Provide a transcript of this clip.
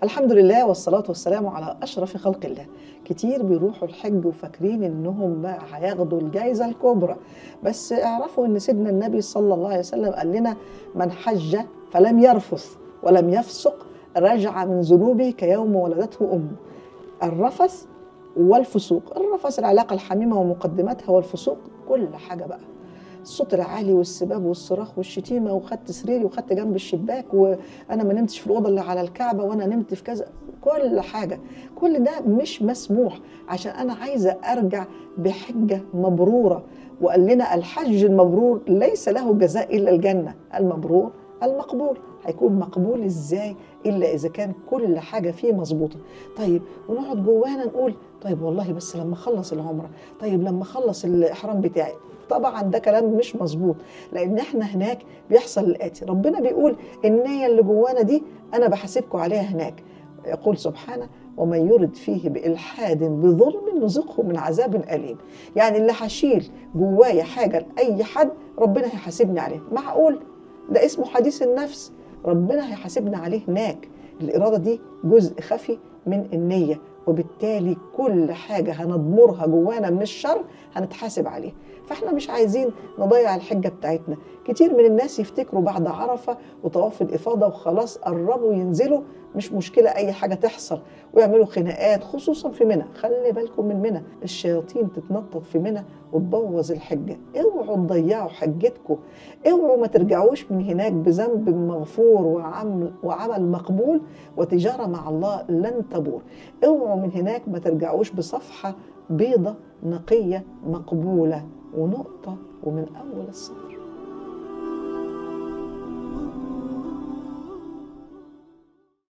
الحمد لله والصلاة والسلام على أشرف خلق الله. كتير بيروحوا الحج وفاكرين إنهم بقى هياخدوا الجايزة الكبرى، بس اعرفوا إن سيدنا النبي صلى الله عليه وسلم قال لنا: من حج فلم يرفث ولم يفسق رجع من ذنوبه كيوم ولدته أمه. الرفث والفسوق، الرفث العلاقة الحميمة ومقدماتها، والفسوق كل حاجة بقى، الصوت العالي والسباب والصراخ والشتيمه، وخدت سريري وخدت جنب الشباك، وانا ما نمتش في الاوضه اللي على الكعبه، وانا نمت في كذا. كل حاجه، كل ده مش مسموح، عشان انا عايزه ارجع بحجه مبروره. وقال لنا: الحج المبرور ليس له جزاء الا الجنه. المبرور المقبول. هيكون مقبول ازاي الا اذا كان كل حاجه فيه مظبوطه؟ طيب، ونقعد جوانا نقول: طيب والله بس لما اخلص العمره، طيب لما اخلص الاحرام بتاعي. طبعا ده كلام مش مظبوط، لان احنا هناك بيحصل الاتي: ربنا بيقول النية اللي جوانا دي انا بحاسبكم عليها هناك. يقول سبحانه: ومن يرد فيه بإلحاد بظلم نذقه من عذاب أليم. يعني اللي هشيل جوايا حاجة لأي حد ربنا هيحاسبني عليه. معقول؟ ده اسمه حديث النفس، ربنا هيحاسبنا عليه هناك. الإرادة دي جزء خفي من النية، وبالتالي كل حاجة هنضمرها جوانا من الشر هنتحاسب عليه. فاحنا مش عايزين نضيع الحجة بتاعتنا. كتير من الناس يفتكروا بعد عرفة وطواف الإفاضة وخلاص قربوا ينزلوا، مش مشكلة أي حاجة تحصل، ويعملوا خناقات، خصوصا في منى. خلي بالكم من منى، الشياطين تتنطط في منى وتبوظ الحجة. اوعوا تضيعوا حجتكم، اوعوا ما ترجعوش من هناك بذنب مغفور وعمل مقبول وتجارة مع الله لن تبور. اوعوا من هناك ما ترجعوش بصفحة بيضة نقية مقبولة ونقطة ومن أول السطر.